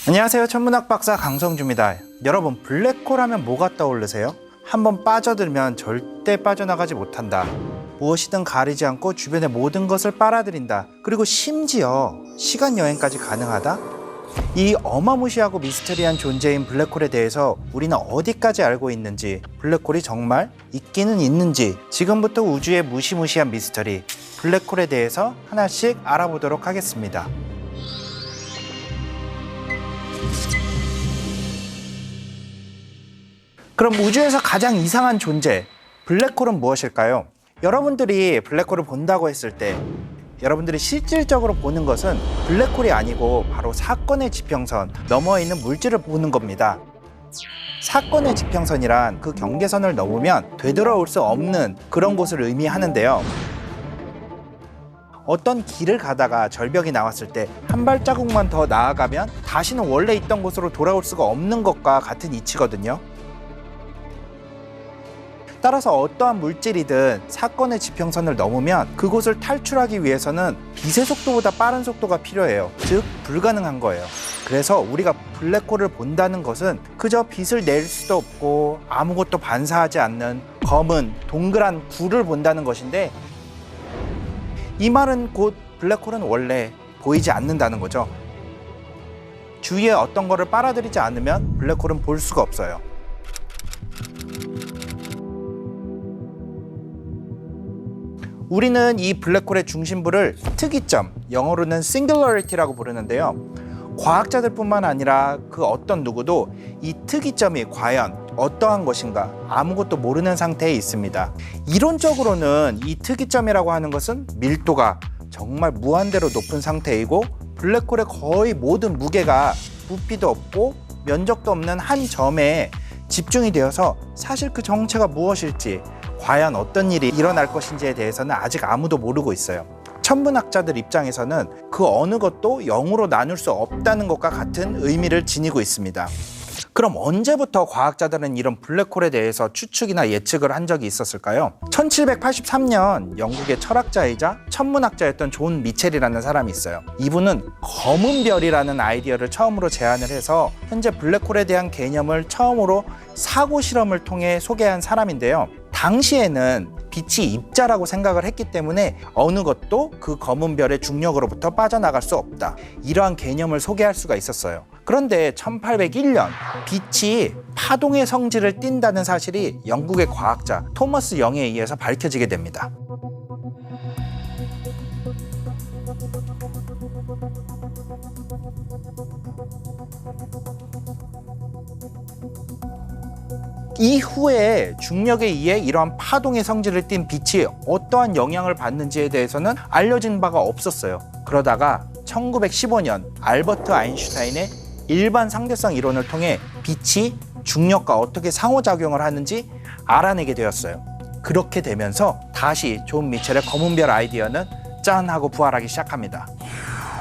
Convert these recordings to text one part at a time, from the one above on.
안녕하세요. 천문학 박사 강성주입니다. 여러분, 블랙홀 하면 뭐가 떠오르세요? 한번 빠져들면 절대 빠져나가지 못한다. 무엇이든 가리지 않고 주변의 모든 것을 빨아들인다. 그리고 심지어 시간 여행까지 가능하다? 이 어마무시하고 미스터리한 존재인 블랙홀에 대해서 우리는 어디까지 알고 있는지, 블랙홀이 정말 있기는 있는지, 지금부터 우주의 무시무시한 미스터리, 블랙홀에 대해서 하나씩 알아보도록 하겠습니다. 그럼 우주에서 가장 이상한 존재, 블랙홀은 무엇일까요? 여러분들이 블랙홀을 본다고 했을 때 여러분들이 실질적으로 보는 것은 블랙홀이 아니고 바로 사건의 지평선 너머에 있는 물질을 보는 겁니다. 사건의 지평선이란 그 경계선을 넘으면 되돌아올 수 없는 그런 곳을 의미하는데요. 어떤 길을 가다가 절벽이 나왔을 때 한 발자국만 더 나아가면 다시는 원래 있던 곳으로 돌아올 수가 없는 것과 같은 이치거든요. 따라서 어떠한 물질이든 사건의 지평선을 넘으면 그곳을 탈출하기 위해서는 빛의 속도보다 빠른 속도가 필요해요. 즉 불가능한 거예요. 그래서 우리가 블랙홀을 본다는 것은 그저 빛을 낼 수도 없고 아무것도 반사하지 않는 검은 동그란 굴을 본다는 것인데, 이 말은 곧 블랙홀은 원래 보이지 않는다는 거죠. 주위에 어떤 거를 빨아들이지 않으면 블랙홀은 볼 수가 없어요. 우리는 이 블랙홀의 중심부를 특이점, 영어로는 Singularity라고 부르는데요. 과학자들뿐만 아니라 그 어떤 누구도 이 특이점이 과연 어떠한 것인가 아무것도 모르는 상태에 있습니다. 이론적으로는 이 특이점이라고 하는 것은 밀도가 정말 무한대로 높은 상태이고, 블랙홀의 거의 모든 무게가 부피도 없고 면적도 없는 한 점에 집중이 되어서 사실 그 정체가 무엇일지, 과연 어떤 일이 일어날 것인지에 대해서는 아직 아무도 모르고 있어요. 천문학자들 입장에서는 그 어느 것도 0으로 나눌 수 없다는 것과 같은 의미를 지니고 있습니다. 그럼 언제부터 과학자들은 이런 블랙홀에 대해서 추측이나 예측을 한 적이 있었을까요? 1783년 영국의 철학자이자 천문학자였던 존 미첼이라는 사람이 있어요. 이분은 검은 별이라는 아이디어를 처음으로 제안을 해서 현재 블랙홀에 대한 개념을 처음으로 사고 실험을 통해 소개한 사람인데요. 당시에는 빛이 입자라고 생각을 했기 때문에 어느 것도 그 검은 별의 중력으로부터 빠져나갈 수 없다, 이러한 개념을 소개할 수가 있었어요. 그런데 1801년 빛이 파동의 성질을 띈다는 사실이 영국의 과학자 토머스 영에 의해서 밝혀지게 됩니다. 이후에 중력에 의해 이러한 파동의 성질을 띤 빛이 어떠한 영향을 받는지에 대해서는 알려진 바가 없었어요. 그러다가 1915년 알버트 아인슈타인의 일반 상대성 이론을 통해 빛이 중력과 어떻게 상호작용을 하는지 알아내게 되었어요. 그렇게 되면서 다시 존 미첼의 검은 별 아이디어는 짠 하고 부활하기 시작합니다.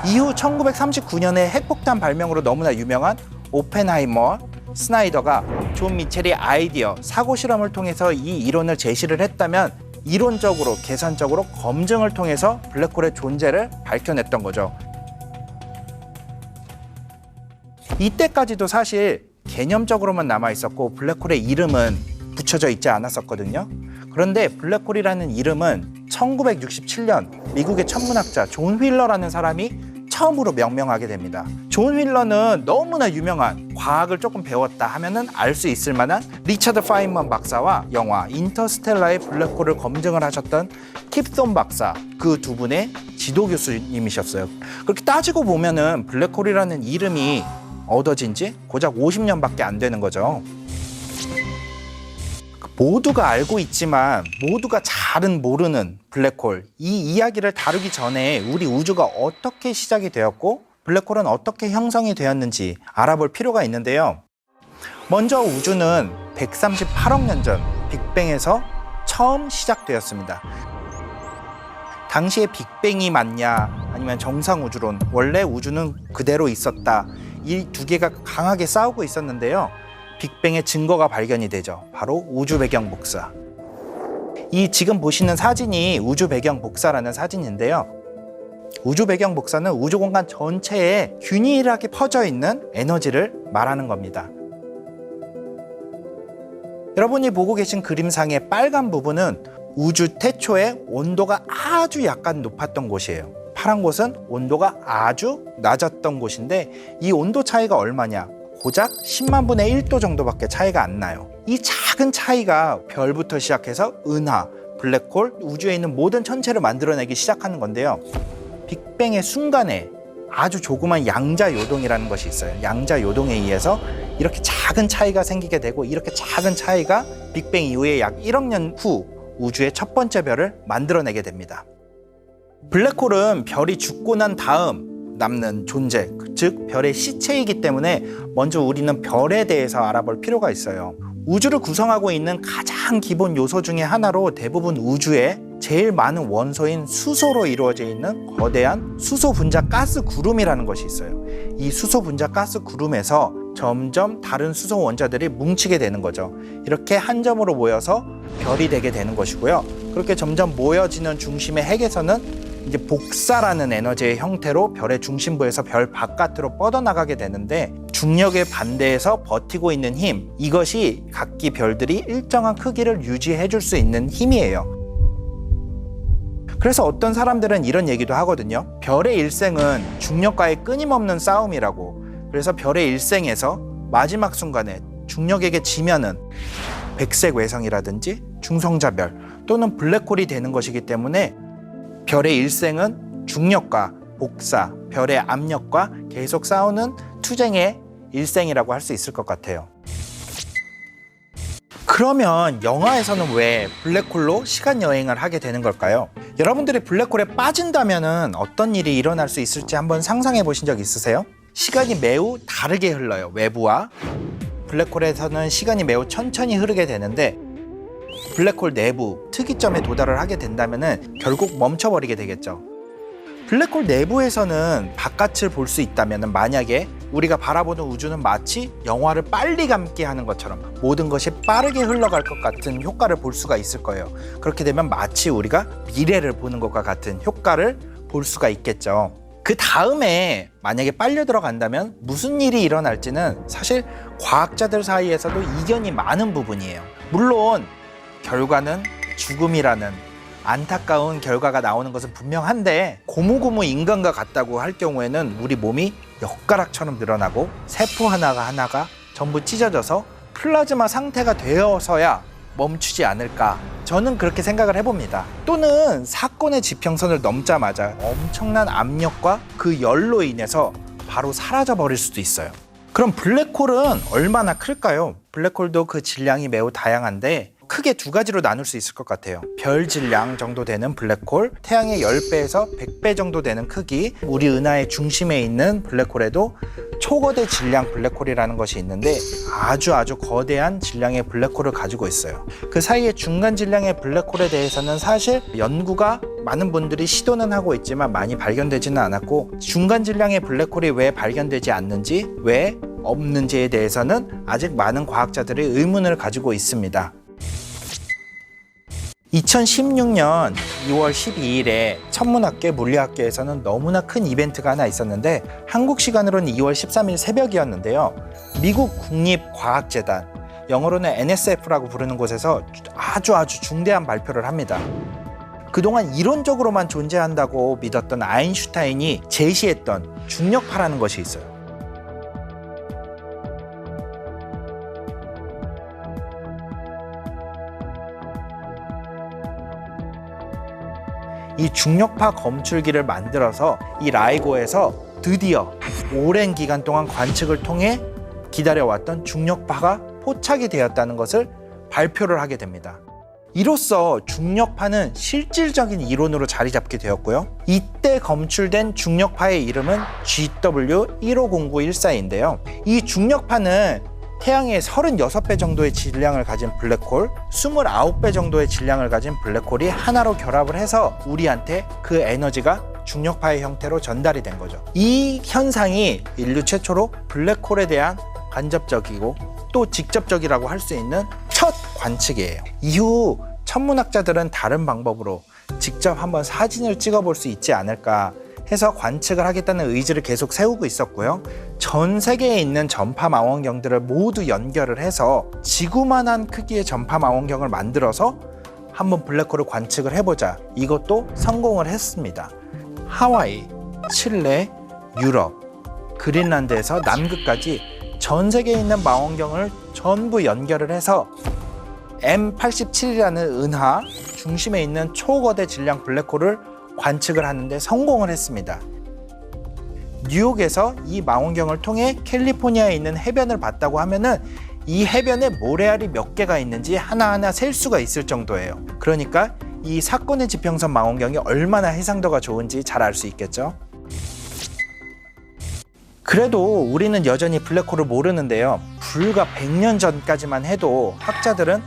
이후 1939년에 핵폭탄 발명으로 너무나 유명한 오펜하이머와 스나이더가 존 미첼의 아이디어, 사고 실험을 통해서 이 이론을 제시를 했다면 이론적으로, 계산적으로 검증을 통해서 블랙홀의 존재를 밝혀냈던 거죠. 이때까지도 사실 개념적으로만 남아있었고 블랙홀의 이름은 붙여져 있지 않았었거든요. 그런데 블랙홀이라는 이름은 1967년 미국의 천문학자 존 휠러라는 사람이 처음으로 명명하게 됩니다. 존 휠러는 너무나 유명한, 과학을 조금 배웠다 하면은 알 수 있을 만한 리처드 파인먼 박사와 영화 인터스텔라의 블랙홀을 검증을 하셨던 킵손 박사, 그 두 분의 지도 교수님이셨어요. 그렇게 따지고 보면은 블랙홀이라는 이름이 얻어진 지 고작 50년밖에 안 되는 거죠. 모두가 알고 있지만 모두가 잘은 모르는 블랙홀, 이 이야기를 다루기 전에 우리 우주가 어떻게 시작이 되었고 블랙홀은 어떻게 형성이 되었는지 알아볼 필요가 있는데요. 먼저 우주는 138억 년 전 빅뱅에서 처음 시작되었습니다. 당시에 빅뱅이 맞냐 아니면 정상우주론, 원래 우주는 그대로 있었다, 이 두 개가 강하게 싸우고 있었는데요. 빅뱅의 증거가 발견이 되죠. 바로 우주 배경 복사. 이 지금 보시는 사진이 우주 배경 복사라는 사진인데요. 우주 배경 복사는 우주 공간 전체에 균일하게 퍼져 있는 에너지를 말하는 겁니다. 여러분이 보고 계신 그림상의 빨간 부분은 우주 태초에 온도가 아주 약간 높았던 곳이에요. 파란 곳은 온도가 아주 낮았던 곳인데 이 온도 차이가 얼마냐? 고작 10만 분의 1도 정도밖에 차이가 안 나요. 이 작은 차이가 별부터 시작해서 은하, 블랙홀, 우주에 있는 모든 천체를 만들어내기 시작하는 건데요. 빅뱅의 순간에 아주 조그만 양자 요동이라는 것이 있어요. 양자 요동에 의해서 이렇게 작은 차이가 생기게 되고 이렇게 작은 차이가 빅뱅 이후에 약 1억 년 후 우주의 첫 번째 별을 만들어내게 됩니다. 블랙홀은 별이 죽고 난 다음 남는 존재, 즉 별의 시체이기 때문에 먼저 우리는 별에 대해서 알아볼 필요가 있어요. 우주를 구성하고 있는 가장 기본 요소 중에 하나로 대부분 우주에 제일 많은 원소인 수소로 이루어져 있는 거대한 수소 분자 가스 구름이라는 것이 있어요. 이 수소 분자 가스 구름에서 점점 다른 수소 원자들이 뭉치게 되는 거죠. 이렇게 한 점으로 모여서 별이 되게 되는 것이고요. 그렇게 점점 모여지는 중심의 핵에서는 이제 복사라는 에너지의 형태로 별의 중심부에서 별 바깥으로 뻗어나가게 되는데 중력에 반대해서 버티고 있는 힘, 이것이 각기 별들이 일정한 크기를 유지해 줄 수 있는 힘이에요. 그래서 어떤 사람들은 이런 얘기도 하거든요. 별의 일생은 중력과의 끊임없는 싸움이라고. 그래서 별의 일생에서 마지막 순간에 중력에게 지면은 백색 외성이라든지 중성자별 또는 블랙홀이 되는 것이기 때문에 별의 일생은 중력과 복사, 별의 압력과 계속 싸우는 투쟁의 일생이라고 할 수 있을 것 같아요. 그러면 영화에서는 왜 블랙홀로 시간 여행을 하게 되는 걸까요? 여러분들이 블랙홀에 빠진다면 어떤 일이 일어날 수 있을지 한번 상상해 보신 적 있으세요? 시간이 매우 다르게 흘러요. 외부와. 블랙홀에서는 시간이 매우 천천히 흐르게 되는데 블랙홀 내부 특이점에 도달을 하게 된다면 결국 멈춰버리게 되겠죠. 블랙홀 내부에서는 바깥을 볼 수 있다면 만약에 우리가 바라보는 우주는 마치 영화를 빨리 감게 하는 것처럼 모든 것이 빠르게 흘러갈 것 같은 효과를 볼 수가 있을 거예요. 그렇게 되면 마치 우리가 미래를 보는 것과 같은 효과를 볼 수가 있겠죠. 그 다음에 만약에 빨려 들어간다면 무슨 일이 일어날지는 사실 과학자들 사이에서도 이견이 많은 부분이에요. 물론 결과는 죽음이라는 안타까운 결과가 나오는 것은 분명한데 고무고무 인간과 같다고 할 경우에는 우리 몸이 엿가락처럼 늘어나고 세포 하나가 전부 찢어져서 플라즈마 상태가 되어서야 멈추지 않을까, 저는 그렇게 생각을 해봅니다. 또는 사건의 지평선을 넘자마자 엄청난 압력과 그 열로 인해서 바로 사라져 버릴 수도 있어요. 그럼 블랙홀은 얼마나 클까요? 블랙홀도 그 질량이 매우 다양한데 크게 두 가지로 나눌 수 있을 것 같아요. 별 질량 정도 되는 블랙홀, 태양의 10배에서 100배 정도 되는 크기, 우리 은하의 중심에 있는 블랙홀에도 초거대 질량 블랙홀이라는 것이 있는데 아주 거대한 질량의 블랙홀을 가지고 있어요. 그 사이에 중간 질량의 블랙홀에 대해서는 사실 연구가 많은 분들이 시도는 하고 있지만 많이 발견되지는 않았고, 중간 질량의 블랙홀이 왜 발견되지 않는지, 왜 없는지에 대해서는 아직 많은 과학자들이 의문을 가지고 있습니다. 2016년 2월 12일에 천문학계 물리학계에서는 너무나 큰 이벤트가 하나 있었는데 한국 시간으로는 2월 13일 새벽이었는데요. 미국 국립과학재단, 영어로는 NSF라고 부르는 곳에서 아주 중대한 발표를 합니다. 그동안 이론적으로만 존재한다고 믿었던 아인슈타인이 제시했던 중력파라는 것이 있어요. 이 중력파 검출기를 만들어서 이 라이고에서 드디어 오랜 기간 동안 관측을 통해 기다려왔던 중력파가 포착이 되었다는 것을 발표를 하게 됩니다. 이로써 중력파는 실질적인 이론으로 자리 잡게 되었고요. 이때 검출된 중력파의 이름은 GW150914인데요. 이 중력파는 태양의 36배 정도의 질량을 가진 블랙홀, 29배 정도의 질량을 가진 블랙홀이 하나로 결합을 해서 우리한테 그 에너지가 중력파의 형태로 전달이 된 거죠. 이 현상이 인류 최초로 블랙홀에 대한 간접적이고 또 직접적이라고 할 수 있는 첫 관측이에요. 이후 천문학자들은 다른 방법으로 직접 한번 사진을 찍어볼 수 있지 않을까 해서 관측을 하겠다는 의지를 계속 세우고 있었고요. 전 세계에 있는 전파 망원경들을 모두 연결을 해서 지구만한 크기의 전파 망원경을 만들어서 한번 블랙홀을 관측을 해보자. 이것도 성공을 했습니다. 하와이, 칠레, 유럽, 그린란드에서 남극까지 전 세계에 있는 망원경을 전부 연결을 해서 M87이라는 은하 중심에 있는 초거대 질량 블랙홀을 관측을 하는데 성공을 했습니다. 뉴욕에서 이 망원경을 통해 캘리포니아에 있는 해변을 봤다고 하면은 이 해변에 모래알이 몇 개가 있는지 하나하나 셀 수가 있을 정도예요. 그러니까 이 사건의 지평선 망원경이 얼마나 해상도가 좋은지 잘 알 수 있겠죠. 그래도 우리는 여전히 블랙홀을 모르는데요. 불과 100년 전까지만 해도 학자들은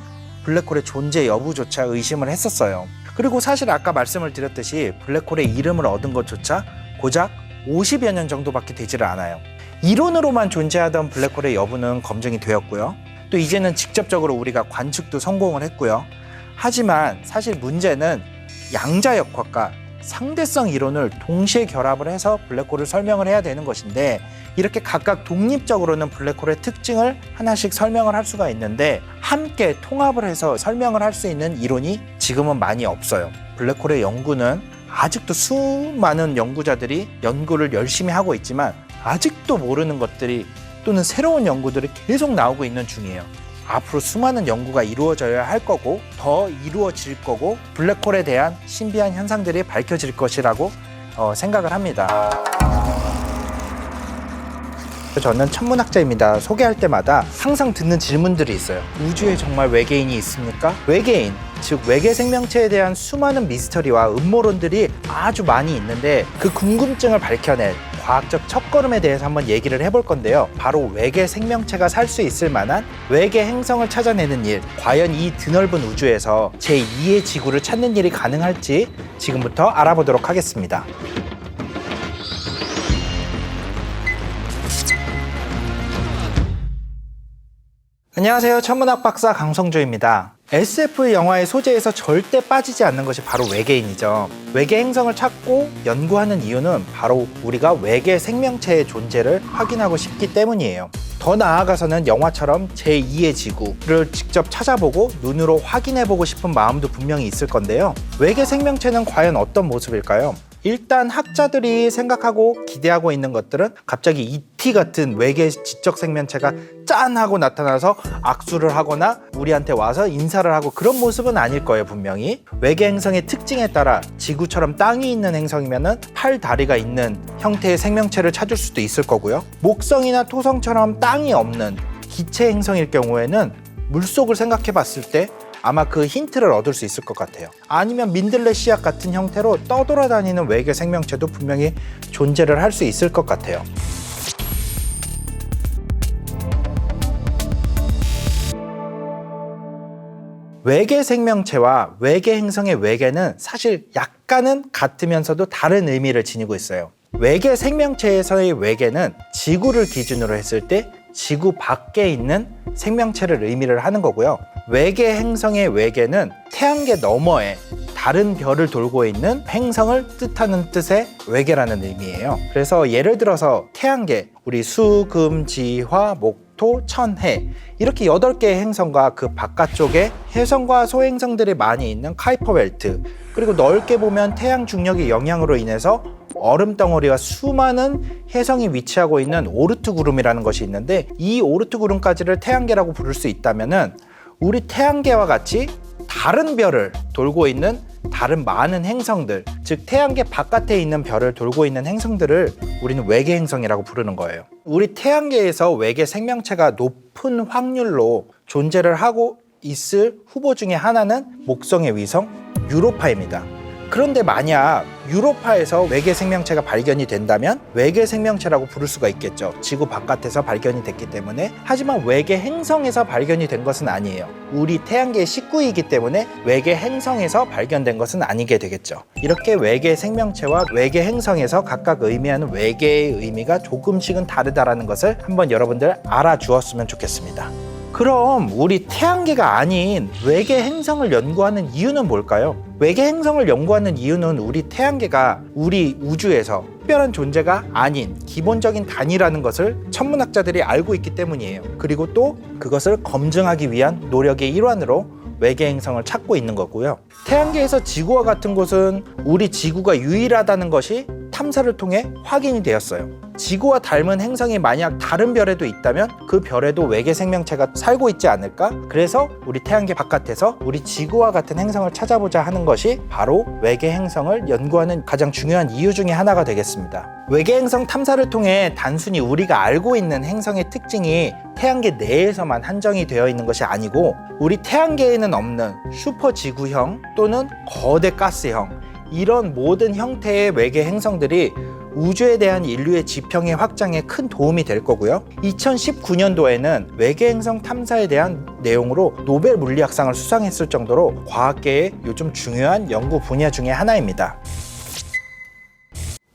블랙홀의 존재 여부조차 의심을 했었어요. 그리고 사실 아까 말씀을 드렸듯이 블랙홀의 이름을 얻은 것조차 고작 50여 년 정도밖에 되지를 않아요. 이론으로만 존재하던 블랙홀의 여부는 검증이 되었고요. 또 이제는 직접적으로 우리가 관측도 성공을 했고요. 하지만 사실 문제는 양자역학과 상대성 이론을 동시에 결합을 해서 블랙홀을 설명을 해야 되는 것인데, 이렇게 각각 독립적으로는 블랙홀의 특징을 하나씩 설명을 할 수가 있는데 함께 통합을 해서 설명을 할 수 있는 이론이 지금은 많이 없어요. 블랙홀의 연구는 아직도 수많은 연구자들이 연구를 열심히 하고 있지만 아직도 모르는 것들이 또는 새로운 연구들이 계속 나오고 있는 중이에요. 앞으로 수많은 연구가 이루어져야 할 거고 더 이루어질 거고 블랙홀에 대한 신비한 현상들이 밝혀질 것이라고 생각을 합니다. 저는 천문학자입니다. 소개할 때마다 항상 듣는 질문들이 있어요. 우주에 정말 외계인이 있습니까? 외계인, 즉 외계 생명체에 대한 수많은 미스터리와 음모론들이 아주 많이 있는데 그 궁금증을 밝혀낼 과학적 첫걸음에 대해서 한번 얘기를 해볼 건데요. 바로 외계 생명체가 살 수 있을 만한 외계 행성을 찾아내는 일, 과연 이 드넓은 우주에서 제2의 지구를 찾는 일이 가능할지 지금부터 알아보도록 하겠습니다. 안녕하세요. 천문학 박사 강성조입니다. SF 영화의 소재에서 절대 빠지지 않는 것이 바로 외계인이죠. 외계 행성을 찾고 연구하는 이유는 바로 우리가 외계 생명체의 존재를 확인하고 싶기 때문이에요. 더 나아가서는 영화처럼 제2의 지구를 직접 찾아보고 눈으로 확인해보고 싶은 마음도 분명히 있을 건데요. 외계 생명체는 과연 어떤 모습일까요? 일단 학자들이 생각하고 기대하고 있는 것들은 갑자기 ET 같은 외계 지적 생명체가 짠 하고 나타나서 악수를 하거나 우리한테 와서 인사를 하고 그런 모습은 아닐 거예요. 분명히 외계 행성의 특징에 따라 지구처럼 땅이 있는 행성이면은 팔, 다리가 있는 형태의 생명체를 찾을 수도 있을 거고요. 목성이나 토성처럼 땅이 없는 기체 행성일 경우에는 물속을 생각해 봤을 때 아마 그 힌트를 얻을 수 있을 것 같아요. 아니면 민들레 씨앗 같은 형태로 떠돌아다니는 외계 생명체도 분명히 존재를 할 수 있을 것 같아요. 외계 생명체와 외계 행성의 외계는 사실 약간은 같으면서도 다른 의미를 지니고 있어요. 외계 생명체에서의 외계는 지구를 기준으로 했을 때 지구 밖에 있는 생명체를 의미를 하는 거고요. 외계 행성의 외계는 태양계 너머에 다른 별을 돌고 있는 행성을 뜻하는 뜻의 외계라는 의미예요. 그래서 예를 들어서 태양계, 우리 수, 금, 지, 화, 목, 토, 천, 해 이렇게 8개의 행성과 그 바깥쪽에 혜성과 소행성들이 많이 있는 카이퍼 벨트, 그리고 넓게 보면 태양 중력의 영향으로 인해서 얼음 덩어리와 수많은 혜성이 위치하고 있는 오르트 구름이라는 것이 있는데, 이 오르트 구름까지를 태양계라고 부를 수 있다면은 우리 태양계와 같이 다른 별을 돌고 있는 다른 많은 행성들, 즉 태양계 바깥에 있는 별을 돌고 있는 행성들을 우리는 외계 행성이라고 부르는 거예요. 우리 태양계에서 외계 생명체가 높은 확률로 존재를 하고 있을 후보 중에 하나는 목성의 위성 유로파입니다. 그런데 만약 유로파에서 외계 생명체가 발견이 된다면 외계 생명체라고 부를 수가 있겠죠. 지구 바깥에서 발견이 됐기 때문에. 하지만 외계 행성에서 발견이 된 것은 아니에요. 우리 태양계의 식구이기 때문에 외계 행성에서 발견된 것은 아니게 되겠죠. 이렇게 외계 생명체와 외계 행성에서 각각 의미하는 외계의 의미가 조금씩은 다르다라는 것을 한번 여러분들 알아주었으면 좋겠습니다. 그럼 우리 태양계가 아닌 외계 행성을 연구하는 이유는 뭘까요? 외계 행성을 연구하는 이유는 우리 태양계가 우리 우주에서 특별한 존재가 아닌 기본적인 단위라는 것을 천문학자들이 알고 있기 때문이에요. 그리고 또 그것을 검증하기 위한 노력의 일환으로 외계 행성을 찾고 있는 거고요. 태양계에서 지구와 같은 곳은 우리 지구가 유일하다는 것이 탐사를 통해 확인이 되었어요. 지구와 닮은 행성이 만약 다른 별에도 있다면 그 별에도 외계 생명체가 살고 있지 않을까? 그래서 우리 태양계 바깥에서 우리 지구와 같은 행성을 찾아보자 하는 것이 바로 외계 행성을 연구하는 가장 중요한 이유 중에 하나가 되겠습니다. 외계 행성 탐사를 통해 단순히 우리가 알고 있는 행성의 특징이 태양계 내에서만 한정이 되어 있는 것이 아니고 우리 태양계에는 없는 슈퍼 지구형 또는 거대 가스형 이런 모든 형태의 외계 행성들이 우주에 대한 인류의 지평의 확장에 큰 도움이 될 거고요. 2019년도에는 외계 행성 탐사에 대한 내용으로 노벨 물리학상을 수상했을 정도로 과학계의 요즘 중요한 연구 분야 중에 하나입니다.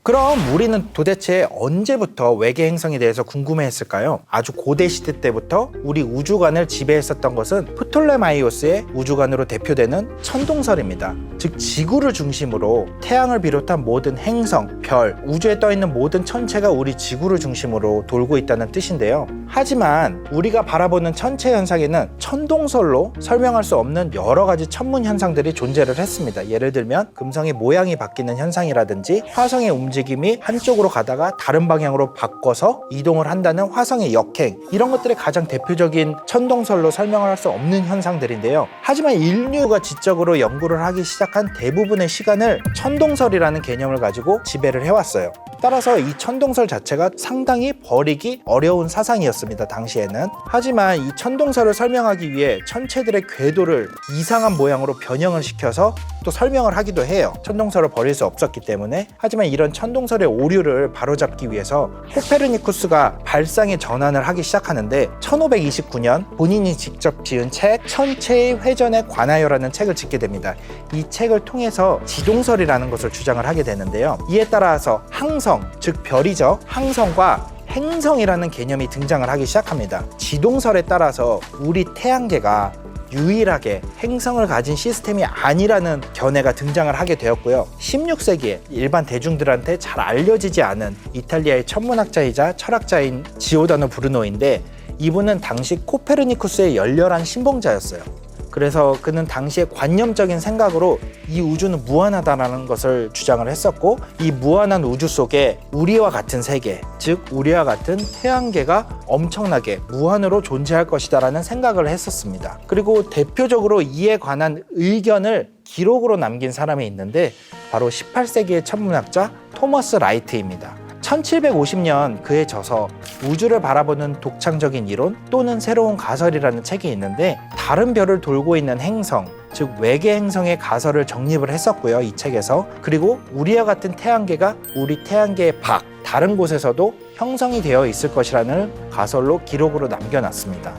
그럼 우리는 도대체 언제부터 외계 행성에 대해서 궁금해했을까요? 아주 고대 시대 때부터 우리 우주관을 지배했었던 것은 프톨레마이오스의 우주관으로 대표되는 천동설입니다. 즉 지구를 중심으로 태양을 비롯한 모든 행성, 별, 우주에 떠있는 모든 천체가 우리 지구를 중심으로 돌고 있다는 뜻인데요. 하지만 우리가 바라보는 천체 현상에는 천동설로 설명할 수 없는 여러 가지 천문 현상들이 존재를 했습니다. 예를 들면 금성의 모양이 바뀌는 현상이라든지 화성의 움직임이 한쪽으로 가다가 다른 방향으로 바꿔서 이동을 한다는 화성의 역행, 이런 것들이 가장 대표적인 천동설로 설명을 할 수 없는 현상들인데요. 하지만 인류가 지적으로 연구를 하기 시작한 대부분의 시간을 천동설이라는 개념을 가지고 지배를 해왔어요. 따라서 이 천동설 자체가 상당히 버리기 어려운 사상이었습니다, 당시에는. 하지만 이 천동설을 설명하기 위해 천체들의 궤도를 이상한 모양으로 변형을 시켜서 또 설명을 하기도 해요. 천동설을 버릴 수 없었기 때문에. 하지만 이런 천동설의 오류를 바로잡기 위해서 코페르니쿠스가 발상의 전환을 하기 시작하는데 1529년 본인이 직접 지은 책 천체의 회전에 관하여라는 책을 짓게 됩니다. 이 책을 통해서 지동설이라는 것을 주장을 하게 되는데요. 이에 따라서 항성, 즉 별이죠. 항성과 행성이라는 개념이 등장을 하기 시작합니다. 지동설에 따라서 우리 태양계가 유일하게 행성을 가진 시스템이 아니라는 견해가 등장을 하게 되었고요. 16세기에 일반 대중들한테 잘 알려지지 않은 이탈리아의 천문학자이자 철학자인 지오다노 브루노인데, 이분은 당시 코페르니쿠스의 열렬한 신봉자였어요. 그래서 그는 당시에 관념적인 생각으로 이 우주는 무한하다라는 것을 주장을 했었고, 이 무한한 우주 속에 우리와 같은 세계, 즉 우리와 같은 태양계가 엄청나게 무한으로 존재할 것이다라는 생각을 했었습니다. 그리고 대표적으로 이에 관한 의견을 기록으로 남긴 사람이 있는데 바로 18세기의 천문학자 토머스 라이트입니다. 1750년 그의 저서 우주를 바라보는 독창적인 이론 또는 새로운 가설이라는 책이 있는데, 다른 별을 돌고 있는 행성, 즉 외계 행성의 가설을 정립을 했었고요, 이 책에서. 그리고 우리와 같은 태양계가 우리 태양계의 밖 다른 곳에서도 형성이 되어 있을 것이라는 가설로 기록으로 남겨놨습니다.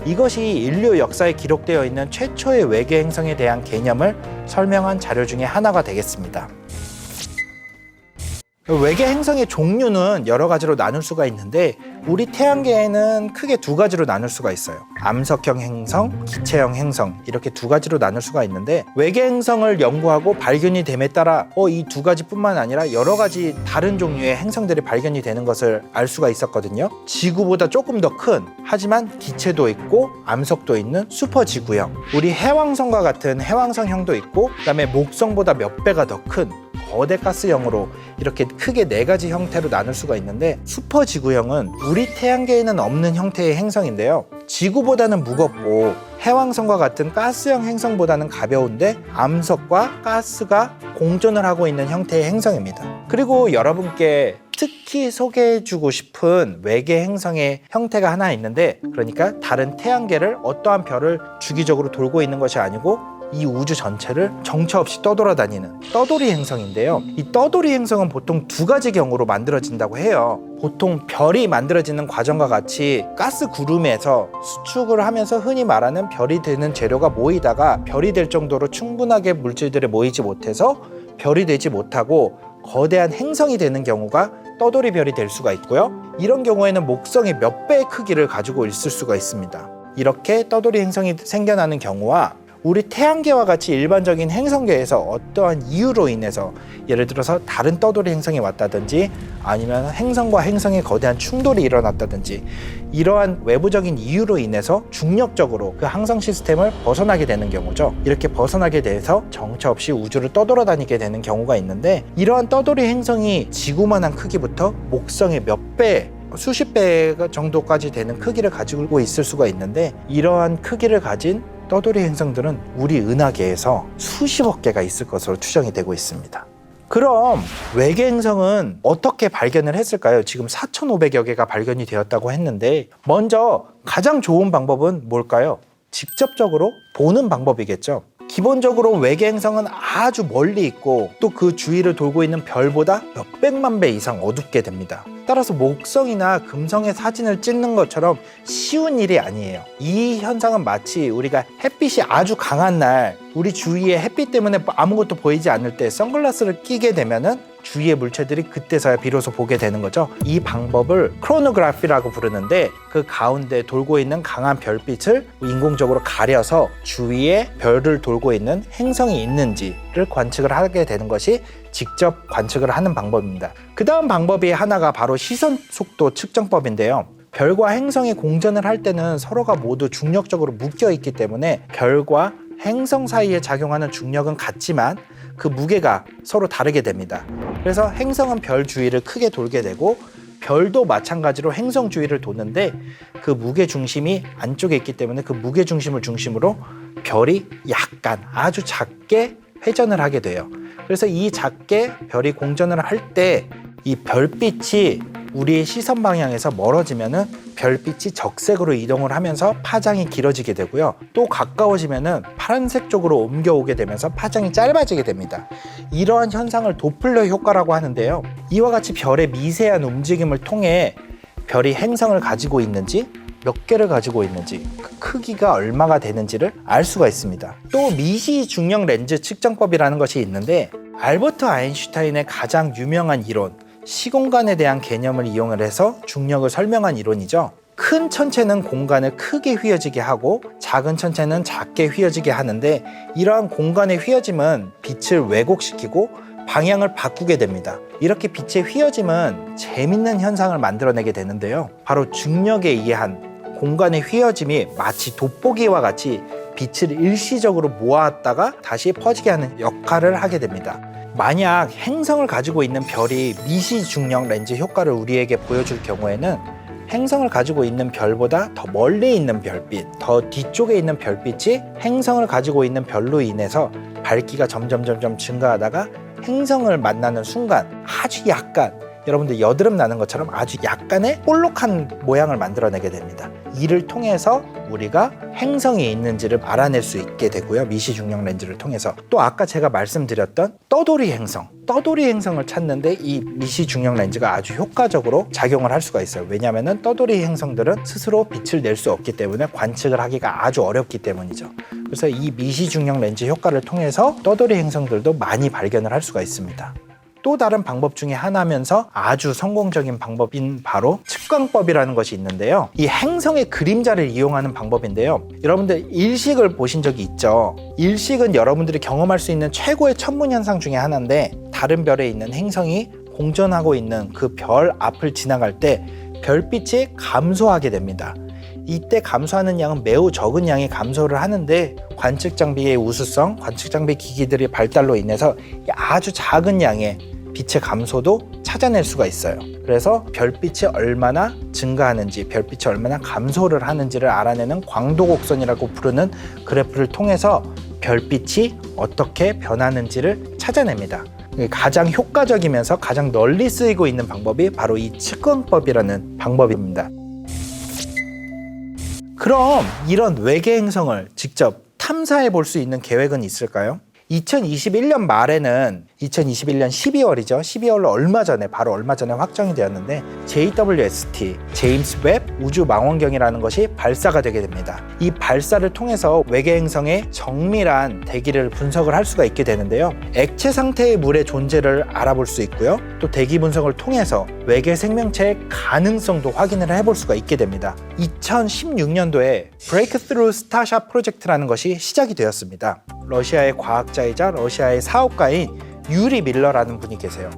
이것이 인류 역사에 기록되어 있는 최초의 외계 행성에 대한 개념을 설명한 자료 중에 하나가 되겠습니다. 외계 행성의 종류는 여러 가지로 나눌 수가 있는데, 우리 태양계에는 크게 두 가지로 나눌 수가 있어요. 암석형 행성, 기체형 행성, 이렇게 두 가지로 나눌 수가 있는데, 외계 행성을 연구하고 발견이 됨에 따라 이 두 가지뿐만 아니라 여러 가지 다른 종류의 행성들이 발견이 되는 것을 알 수가 있었거든요. 지구보다 조금 더 큰, 하지만 기체도 있고 암석도 있는 슈퍼지구형, 우리 해왕성과 같은 해왕성형도 있고, 그다음에 목성보다 몇 배가 더 큰 거대 가스형으로 이렇게 크게 네 가지 형태로 나눌 수가 있는데, 슈퍼지구형은 우리 태양계에는 없는 형태의 행성인데요. 지구보다는 무겁고 해왕성과 같은 가스형 행성보다는 가벼운데 암석과 가스가 공존을 하고 있는 형태의 행성입니다. 그리고 여러분께 특히 소개해주고 싶은 외계 행성의 형태가 하나 있는데, 그러니까 다른 태양계를 어떠한 별을 주기적으로 돌고 있는 것이 아니고 이 우주 전체를 정처 없이 떠돌아다니는 떠돌이 행성인데요. 이 떠돌이 행성은 보통 두 가지 경우로 만들어진다고 해요. 보통 별이 만들어지는 과정과 같이 가스 구름에서 수축을 하면서 흔히 말하는 별이 되는 재료가 모이다가 별이 될 정도로 충분하게 물질들이 모이지 못해서 별이 되지 못하고 거대한 행성이 되는 경우가 떠돌이 별이 될 수가 있고요. 이런 경우에는 목성의 몇 배의 크기를 가지고 있을 수가 있습니다. 이렇게 떠돌이 행성이 생겨나는 경우와 우리 태양계와 같이 일반적인 행성계에서 어떠한 이유로 인해서 예를 들어서 다른 떠돌이 행성이 왔다든지 아니면 행성과 행성의 거대한 충돌이 일어났다든지 이러한 외부적인 이유로 인해서 중력적으로 그 항성 시스템을 벗어나게 되는 경우죠. 이렇게 벗어나게 돼서 정처 없이 우주를 떠돌아다니게 되는 경우가 있는데, 이러한 떠돌이 행성이 지구만한 크기부터 목성의 몇 배, 수십 배 정도까지 되는 크기를 가지고 있을 수가 있는데, 이러한 크기를 가진 떠돌이 행성들은 우리 은하계에서 수십억 개가 있을 것으로 추정이 되고 있습니다. 그럼 외계 행성은 어떻게 발견을 했을까요? 지금 4,500여 개가 발견이 되었다고 했는데, 먼저 가장 좋은 방법은 뭘까요? 직접적으로 보는 방법이겠죠. 기본적으로 외계 행성은 아주 멀리 있고 또 그 주위를 돌고 있는 별보다 몇백만 배 이상 어둡게 됩니다. 따라서 목성이나 금성의 사진을 찍는 것처럼 쉬운 일이 아니에요. 이 현상은 마치 우리가 햇빛이 아주 강한 날, 우리 주위에 햇빛 때문에 아무것도 보이지 않을 때 선글라스를 끼게 되면은 주위의 물체들이 그때서야 비로소 보게 되는 거죠. 이 방법을 크로노그래피라고 부르는데, 그 가운데 돌고 있는 강한 별빛을 인공적으로 가려서 주위에 별을 돌고 있는 행성이 있는지를 관측을 하게 되는 것이 직접 관측을 하는 방법입니다. 그 다음 방법이 하나가 바로 시선 속도 측정법인데요. 별과 행성이 공전을 할 때는 서로가 모두 중력적으로 묶여 있기 때문에 별과 행성 사이에 작용하는 중력은 같지만 그 무게가 서로 다르게 됩니다. 그래서 행성은 별 주위를 크게 돌게 되고 별도 마찬가지로 행성 주위를 도는데, 그 무게 중심이 안쪽에 있기 때문에 그 무게 중심을 중심으로 별이 약간 아주 작게 회전을 하게 돼요. 그래서 이 작게 별이 공전을 할 때 이 별빛이 우리의 시선 방향에서 멀어지면은 별빛이 적색으로 이동을 하면서 파장이 길어지게 되고요. 또 가까워지면은 파란색 쪽으로 옮겨오게 되면서 파장이 짧아지게 됩니다. 이러한 현상을 도플러 효과라고 하는데요. 이와 같이 별의 미세한 움직임을 통해 별이 행성을 가지고 있는지, 몇 개를 가지고 있는지, 그 크기가 얼마가 되는지를 알 수가 있습니다. 또 미시 중력 렌즈 측정법이라는 것이 있는데, 알버트 아인슈타인의 가장 유명한 이론, 시공간에 대한 개념을 이용을 해서 중력을 설명한 이론이죠. 큰 천체는 공간을 크게 휘어지게 하고 작은 천체는 작게 휘어지게 하는데, 이러한 공간의 휘어짐은 빛을 왜곡시키고 방향을 바꾸게 됩니다. 이렇게 빛의 휘어짐은 재밌는 현상을 만들어내게 되는데요. 바로 중력에 의한 공간의 휘어짐이 마치 돋보기와 같이 빛을 일시적으로 모았다가 다시 퍼지게 하는 역할을 하게 됩니다. 만약 행성을 가지고 있는 별이 미시 중력 렌즈 효과를 우리에게 보여줄 경우에는 행성을 가지고 있는 별보다 더 멀리 있는 별빛, 더 뒤쪽에 있는 별빛이 행성을 가지고 있는 별로 인해서 밝기가 점점 증가하다가 행성을 만나는 순간 아주 약간, 여러분들 여드름 나는 것처럼 아주 약간의 볼록한 모양을 만들어내게 됩니다. 이를 통해서 우리가 행성이 있는지를 알아낼 수 있게 되고요. 미시 중력 렌즈를 통해서. 또 아까 제가 말씀드렸던 떠돌이 행성을 찾는데 이 미시 중력 렌즈가 아주 효과적으로 작용을 할 수가 있어요. 왜냐하면 떠돌이 행성들은 스스로 빛을 낼 수 없기 때문에 관측을 하기가 아주 어렵기 때문이죠. 그래서 이 미시 중력 렌즈 효과를 통해서 떠돌이 행성들도 많이 발견을 할 수가 있습니다. 또 다른 방법 중에 하나면서 아주 성공적인 방법인 바로 측광법이라는 것이 있는데요. 이 행성의 그림자를 이용하는 방법인데요. 여러분들 일식을 보신 적이 있죠? 일식은 여러분들이 경험할 수 있는 최고의 천문현상 중에 하나인데, 다른 별에 있는 행성이 공전하고 있는 그 별 앞을 지나갈 때 별빛이 감소하게 됩니다. 이때 감소하는 양은 매우 적은 양의 감소를 하는데, 관측 장비의 우수성, 관측 장비 기기들의 발달로 인해서 아주 작은 양의 빛의 감소도 찾아낼 수가 있어요. 그래서 별빛이 얼마나 증가하는지, 별빛이 얼마나 감소를 하는지를 알아내는 광도곡선이라고 부르는 그래프를 통해서 별빛이 어떻게 변하는지를 찾아냅니다. 가장 효과적이면서 가장 널리 쓰이고 있는 방법이 바로 이 측광법이라는 방법입니다. 그럼 이런 외계 행성을 직접 탐사해 볼 수 있는 계획은 있을까요? 2021년 말에는 2021년 12월이죠. 12월로 바로 얼마 전에 확정이 되었는데 JWST, 제임스 웹 우주 망원경이라는 것이 발사가 되게 됩니다. 이 발사를 통해서 외계 행성의 정밀한 대기를 분석을 할 수가 있게 되는데요. 액체 상태의 물의 존재를 알아볼 수 있고요. 또 대기 분석을 통해서 외계 생명체의 가능성도 확인을 해볼 수가 있게 됩니다. 2016년도에 브레이크스루 스타샷 프로젝트라는 것이 시작이 되었습니다. 러시아의 과학자이자 러시아의 사업가인 유리 밀러라는 분이 계세요.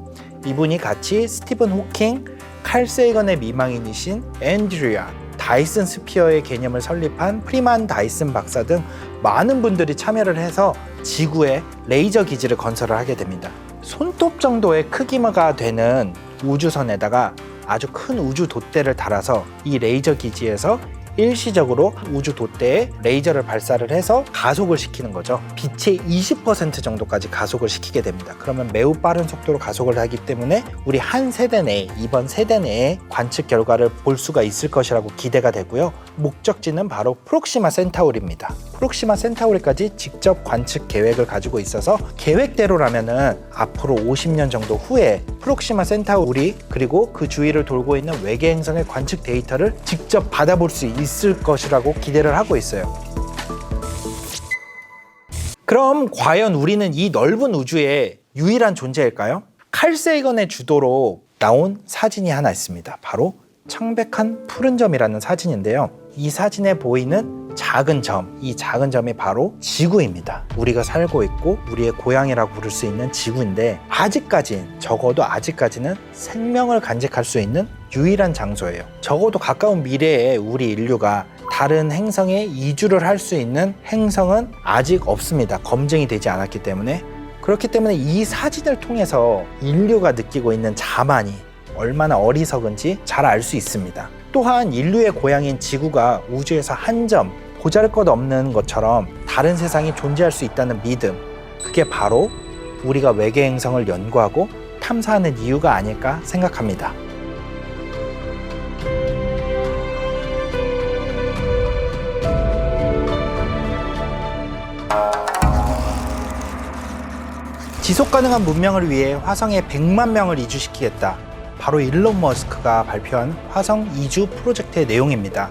이분이 같이 스티븐 호킹, 칼 세이건의 미망인이신 앤드류야, 다이슨 스피어의 개념을 설립한 프리만 다이슨 박사 등 많은 분들이 참여를 해서 지구에 레이저 기지를 건설을 하게 됩니다. 손톱 정도의 크기가 되는 우주선에다가 아주 큰 우주 돛대를 달아서 이 레이저 기지에서 일시적으로 우주 돛대에 레이저를 발사를 해서 가속을 시키는 거죠. 빛의 20% 정도까지 가속을 시키게 됩니다. 그러면 매우 빠른 속도로 가속을 하기 때문에 우리 한 세대 내에, 이번 세대 내에 관측 결과를 볼 수가 있을 것이라고 기대가 되고요. 목적지는 바로 프록시마 센타우리입니다. 프록시마 센타우리까지 직접 관측 계획을 가지고 있어서 계획대로라면은 앞으로 50년 정도 후에 프록시마 센타우리 그리고 그 주위를 돌고 있는 외계 행성의 관측 데이터를 직접 받아볼 수 있을 것이라고 기대를 하고 있어요. 그럼 과연 우리는 이 넓은 우주의 유일한 존재일까요? 칼 세이건의 주도로 나온 사진이 하나 있습니다. 바로 창백한 푸른 점이라는 사진인데요. 이 사진에 보이는 작은 점, 이 작은 점이 바로 지구입니다. 우리가 살고 있고 우리의 고향이라고 부를 수 있는 지구인데 적어도 아직까지는 생명을 간직할 수 있는 유일한 장소예요. 적어도 가까운 미래에 우리 인류가 다른 행성에 이주를 할 수 있는 행성은 아직 없습니다. 검증이 되지 않았기 때문에. 그렇기 때문에 이 사진을 통해서 인류가 느끼고 있는 자만이 얼마나 어리석은지 잘 알 수 있습니다. 또한 인류의 고향인 지구가 우주에서 한 점 보잘것없는 것처럼 다른 세상이 존재할 수 있다는 믿음, 그게 바로 우리가 외계 행성을 연구하고 탐사하는 이유가 아닐까 생각합니다. 지속가능한 문명을 위해 화성에 100만 명을 이주시키겠다. 바로 일론 머스크가 발표한 화성 이주 프로젝트의 내용입니다.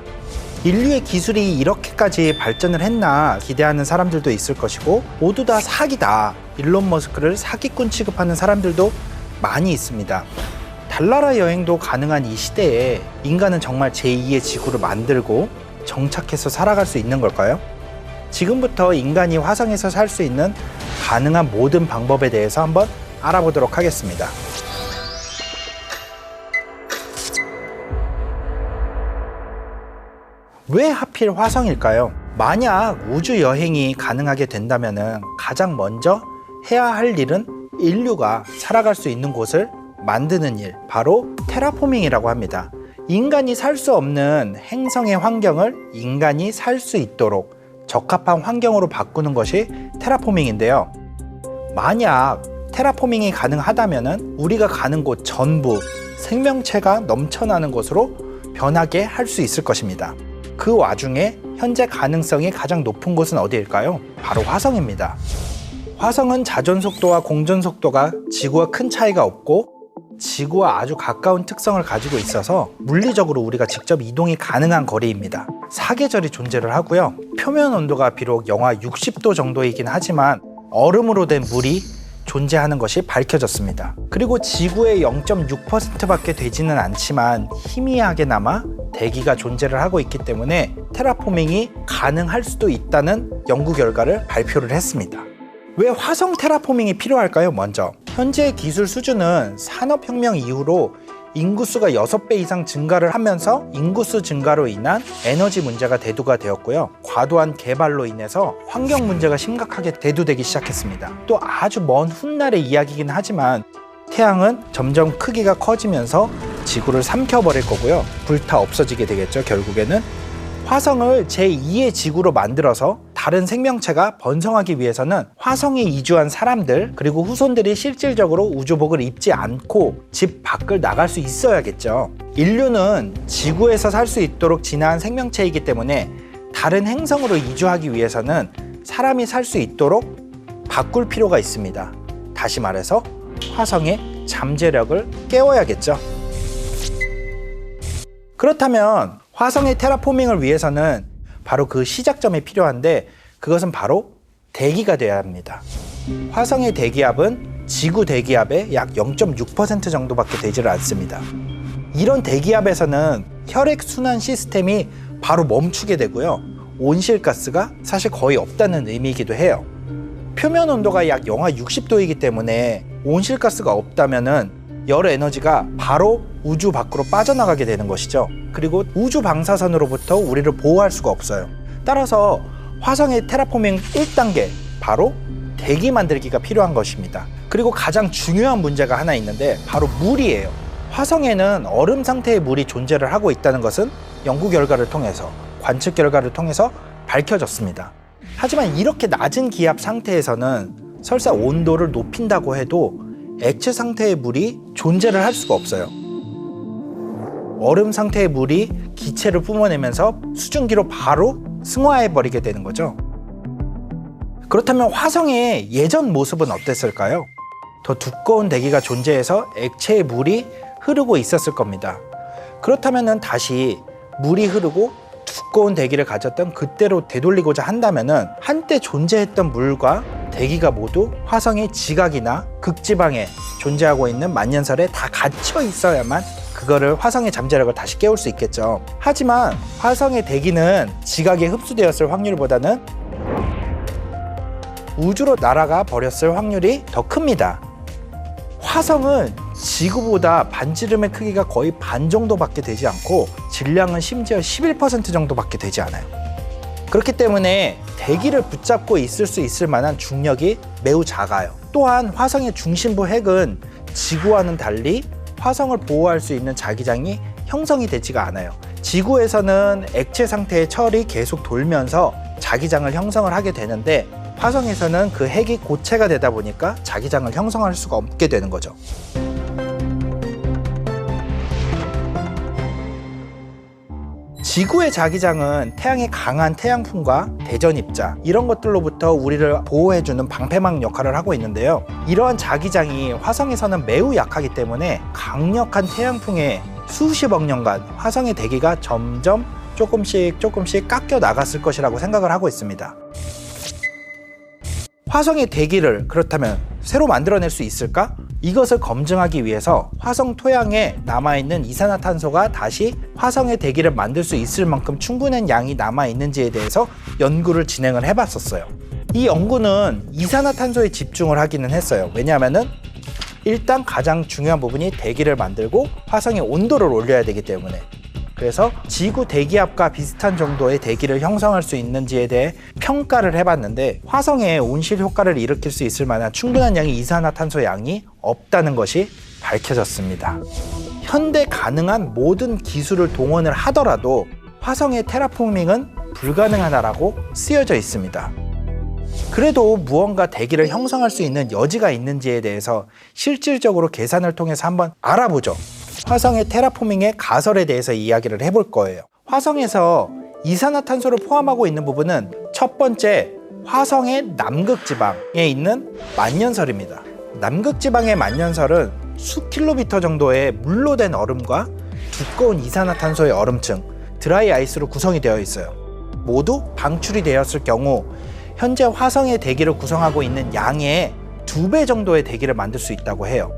인류의 기술이 이렇게까지 발전을 했나 기대하는 사람들도 있을 것이고 모두 다 사기다. 일론 머스크를 사기꾼 취급하는 사람들도 많이 있습니다. 달나라 여행도 가능한 이 시대에 인간은 정말 제2의 지구를 만들고 정착해서 살아갈 수 있는 걸까요? 지금부터 인간이 화성에서 살 수 있는 가능한 모든 방법에 대해서 한번 알아보도록 하겠습니다. 왜 하필 화성일까요? 만약 우주 여행이 가능하게 된다면 가장 먼저 해야 할 일은 인류가 살아갈 수 있는 곳을 만드는 일, 바로 테라포밍이라고 합니다. 인간이 살 수 없는 행성의 환경을 인간이 살 수 있도록 적합한 환경으로 바꾸는 것이 테라포밍인데요. 만약 테라포밍이 가능하다면 우리가 가는 곳 전부 생명체가 넘쳐나는 곳으로 변하게 할 수 있을 것입니다. 그 와중에 현재 가능성이 가장 높은 곳은 어디일까요? 바로 화성입니다. 화성은 자전 속도와 공전 속도가 지구와 큰 차이가 없고 지구와 아주 가까운 특성을 가지고 있어서 물리적으로 우리가 직접 이동이 가능한 거리입니다. 사계절이 존재를 하고요. 표면 온도가 비록 영하 60도 정도이긴 하지만 얼음으로 된 물이 존재하는 것이 밝혀졌습니다. 그리고 지구의 0.6%밖에 되지는 않지만 희미하게나마 대기가 존재를 하고 있기 때문에 테라포밍이 가능할 수도 있다는 연구 결과를 발표를 했습니다. 왜 화성 테라포밍이 필요할까요? 먼저 현재 기술 수준은 산업혁명 이후로 인구수가 6배 이상 증가를 하면서 인구수 증가로 인한 에너지 문제가 대두가 되었고요. 과도한 개발로 인해서 환경 문제가 심각하게 대두되기 시작했습니다. 또 아주 먼 훗날의 이야기이긴 하지만 태양은 점점 크기가 커지면서 지구를 삼켜버릴 거고요. 불타 없어지게 되겠죠. 결국에는 화성을 제2의 지구로 만들어서 다른 생명체가 번성하기 위해서는 화성에 이주한 사람들 그리고 후손들이 실질적으로 우주복을 입지 않고 집 밖을 나갈 수 있어야겠죠. 인류는 지구에서 살 수 있도록 진화한 생명체이기 때문에 다른 행성으로 이주하기 위해서는 사람이 살 수 있도록 바꿀 필요가 있습니다. 다시 말해서 화성의 잠재력을 깨워야겠죠. 그렇다면 화성의 테라포밍을 위해서는 바로 그 시작점이 필요한데, 그것은 바로 대기가 되어야 합니다. 화성의 대기압은 지구 대기압의 약 0.6% 정도밖에 되지를 않습니다. 이런 대기압에서는 혈액순환 시스템이 바로 멈추게 되고요. 온실가스가 사실 거의 없다는 의미이기도 해요. 표면 온도가 약 영하 60도이기 때문에 온실가스가 없다면은 열 에너지가 바로 우주 밖으로 빠져나가게 되는 것이죠. 그리고 우주 방사선으로부터 우리를 보호할 수가 없어요. 따라서 화성의 테라포밍 1단계, 바로 대기 만들기가 필요한 것입니다. 그리고 가장 중요한 문제가 하나 있는데 바로 물이에요. 화성에는 얼음 상태의 물이 존재를 하고 있다는 것은 연구 결과를 통해서, 관측 결과를 통해서 밝혀졌습니다. 하지만 이렇게 낮은 기압 상태에서는 설사 온도를 높인다고 해도 액체 상태의 물이 존재를 할 수가 없어요. 얼음 상태의 물이 기체를 뿜어내면서 수증기로 바로 승화해버리게 되는 거죠. 그렇다면 화성의 예전 모습은 어땠을까요? 더 두꺼운 대기가 존재해서 액체의 물이 흐르고 있었을 겁니다. 그렇다면 다시 물이 흐르고 두꺼운 대기를 가졌던 그때로 되돌리고자 한다면 한때 존재했던 물과 대기가 모두 화성의 지각이나 극지방에 존재하고 있는 만년설에 다 갇혀 있어야만 그거를 화성의 잠재력을 다시 깨울 수 있겠죠. 하지만 화성의 대기는 지각에 흡수되었을 확률보다는 우주로 날아가 버렸을 확률이 더 큽니다. 화성은 지구보다 반지름의 크기가 거의 반 정도밖에 되지 않고 질량은 심지어 11% 정도밖에 되지 않아요. 그렇기 때문에 대기를 붙잡고 있을 수 있을 만한 중력이 매우 작아요. 또한 화성의 중심부 핵은 지구와는 달리 화성을 보호할 수 있는 자기장이 형성이 되지가 않아요. 지구에서는 액체 상태의 철이 계속 돌면서 자기장을 형성을 하게 되는데, 화성에서는 그 핵이 고체가 되다 보니까 자기장을 형성할 수가 없게 되는 거죠. 지구의 자기장은 태양의 강한 태양풍과 대전 입자, 이런 것들로부터 우리를 보호해주는 방패막 역할을 하고 있는데요. 이러한 자기장이 화성에서는 매우 약하기 때문에 강력한 태양풍에 수십억 년간 화성의 대기가 점점 조금씩 깎여 나갔을 것이라고 생각을 하고 있습니다. 화성의 대기를 그렇다면 새로 만들어낼 수 있을까? 이것을 검증하기 위해서 화성 토양에 남아있는 이산화탄소가 다시 화성의 대기를 만들 수 있을 만큼 충분한 양이 남아있는지에 대해서 연구를 진행을 해봤었어요. 이 연구는 이산화탄소에 집중을 하기는 했어요. 왜냐하면은 일단 가장 중요한 부분이 대기를 만들고 화성의 온도를 올려야 되기 때문에. 그래서 지구 대기압과 비슷한 정도의 대기를 형성할 수 있는지에 대해 평가를 해봤는데, 화성에 온실 효과를 일으킬 수 있을 만한 충분한 양의 이산화탄소 양이 없다는 것이 밝혀졌습니다. 현대 가능한 모든 기술을 동원을 하더라도 화성의 테라포밍은 불가능하다라고 쓰여져 있습니다. 그래도 무언가 대기를 형성할 수 있는 여지가 있는지에 대해서 실질적으로 계산을 통해서 한번 알아보죠. 화성의 테라포밍의 가설에 대해서 이야기를 해볼 거예요. 화성에서 이산화탄소를 포함하고 있는 부분은 첫 번째, 화성의 남극지방에 있는 만년설입니다. 남극지방의 만년설은 수킬로미터 정도의 물로 된 얼음과 두꺼운 이산화탄소의 얼음층, 드라이 아이스로 구성이 되어 있어요. 모두 방출이 되었을 경우 현재 화성의 대기를 구성하고 있는 양의 2배 정도의 대기를 만들 수 있다고 해요.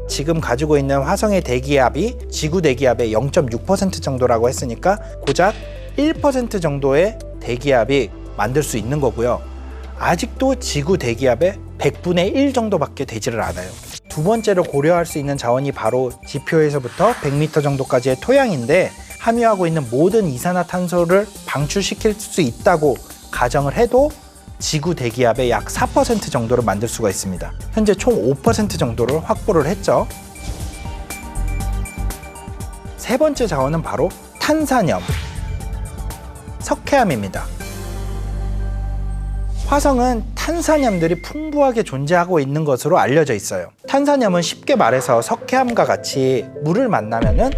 지금 가지고 있는 화성의 대기압이 지구 대기압의 0.6% 정도라고 했으니까 고작 1% 정도의 대기압이 만들 수 있는 거고요. 아직도 지구 대기압의 100분의 1 정도밖에 되지를 않아요. 두 번째로 고려할 수 있는 자원이 바로 지표에서부터 100m 정도까지의 토양인데, 함유하고 있는 모든 이산화탄소를 방출시킬 수 있다고 가정을 해도 지구 대기압의 약 4% 정도를 만들 수가 있습니다. 현재 총 5% 정도를 확보를 했죠. 세 번째 자원은 바로 탄산염, 석회암입니다. 화성은 탄산염들이 풍부하게 존재하고 있는 것으로 알려져 있어요. 탄산염은 쉽게 말해서 석회암과 같이 물을 만나면은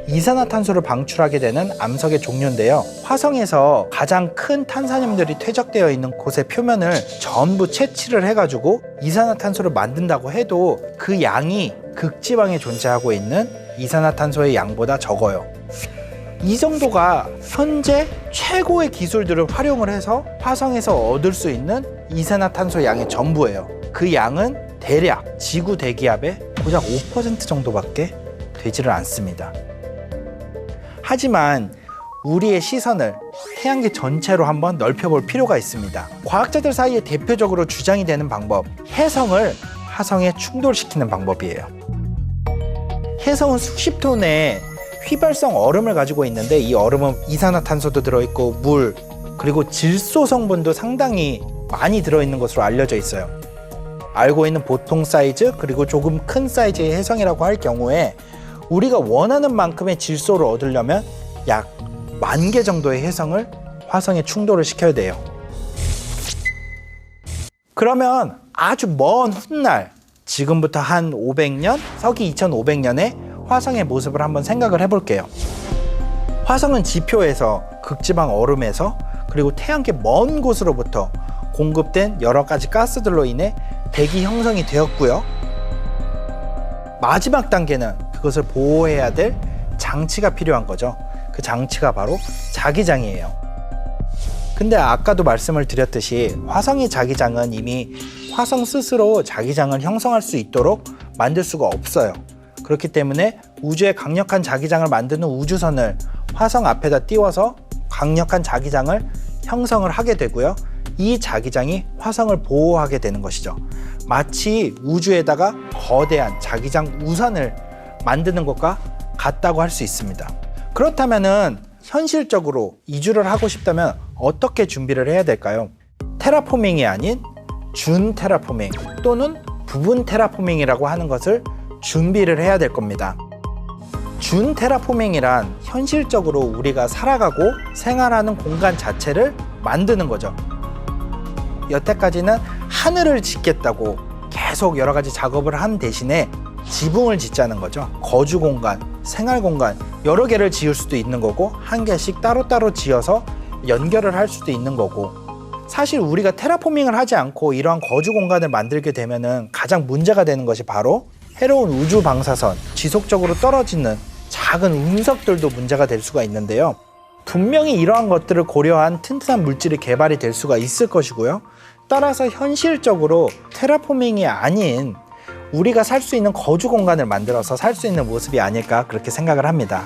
이산화탄소를 방출하게 되는 암석의 종류인데요. 화성에서 가장 큰 탄산염들이 퇴적되어 있는 곳의 표면을 전부 채취를 해가지고 이산화탄소를 만든다고 해도 그 양이 극지방에 존재하고 있는 이산화탄소의 양보다 적어요. 이 정도가 현재 최고의 기술들을 활용을 해서 화성에서 얻을 수 있는 이산화탄소 양의 전부예요. 그 양은 대략 지구 대기압의 고작 5% 정도밖에 되지를 않습니다. 하지만 우리의 시선을 태양계 전체로 한번 넓혀볼 필요가 있습니다. 과학자들 사이에 대표적으로 주장이 되는 방법, 혜성을 화성에 충돌시키는 방법이에요. 혜성은 수십 톤의 휘발성 얼음을 가지고 있는데 이 얼음은 이산화탄소도 들어있고 물, 그리고 질소 성분도 상당히 많이 들어있는 것으로 알려져 있어요. 알고 있는 보통 사이즈 그리고 조금 큰 사이즈의 혜성이라고 할 경우에 우리가 원하는 만큼의 질소를 얻으려면 약 10,000개 정도의 혜성을 화성에 충돌을 시켜야 돼요. 그러면 아주 먼 훗날, 지금부터 한 500년, 서기 2500년에 화성의 모습을 한번 생각을 해볼게요. 화성은 지표에서, 극지방 얼음에서, 그리고 태양계 먼 곳으로부터 공급된 여러 가지 가스들로 인해 대기 형성이 되었고요. 마지막 단계는 그것을 보호해야 될 장치가 필요한 거죠. 그 장치가 바로 자기장이에요. 근데 아까도 말씀을 드렸듯이 화성의 자기장은 이미 화성 스스로 자기장을 형성할 수 있도록 만들 수가 없어요. 그렇기 때문에 우주에 강력한 자기장을 만드는 우주선을 화성 앞에다 띄워서 강력한 자기장을 형성을 하게 되고요. 이 자기장이 화성을 보호하게 되는 것이죠. 마치 우주에다가 거대한 자기장 우산을 만드는 것과 같다고 할 수 있습니다. 그렇다면은 현실적으로 이주를 하고 싶다면 어떻게 준비를 해야 될까요? 테라포밍이 아닌 준 테라포밍 또는 부분 테라포밍이라고 하는 것을 준비를 해야 될 겁니다. 준 테라포밍이란 현실적으로 우리가 살아가고 생활하는 공간 자체를 만드는 거죠. 여태까지는 하늘을 짓겠다고 계속 여러 가지 작업을 한 대신에 지붕을 짓자는 거죠. 거주 공간, 생활 공간 여러 개를 지을 수도 있는 거고 한 개씩 따로따로 지어서 연결을 할 수도 있는 거고, 사실 우리가 테라포밍을 하지 않고 이러한 거주 공간을 만들게 되면은 가장 문제가 되는 것이 바로 해로운 우주 방사선, 지속적으로 떨어지는 작은 운석들도 문제가 될 수가 있는데요. 분명히 이러한 것들을 고려한 튼튼한 물질이 개발이 될 수가 있을 것이고요. 따라서 현실적으로 테라포밍이 아닌 우리가 살 수 있는 거주 공간을 만들어서 살 수 있는 모습이 아닐까 그렇게 생각을 합니다.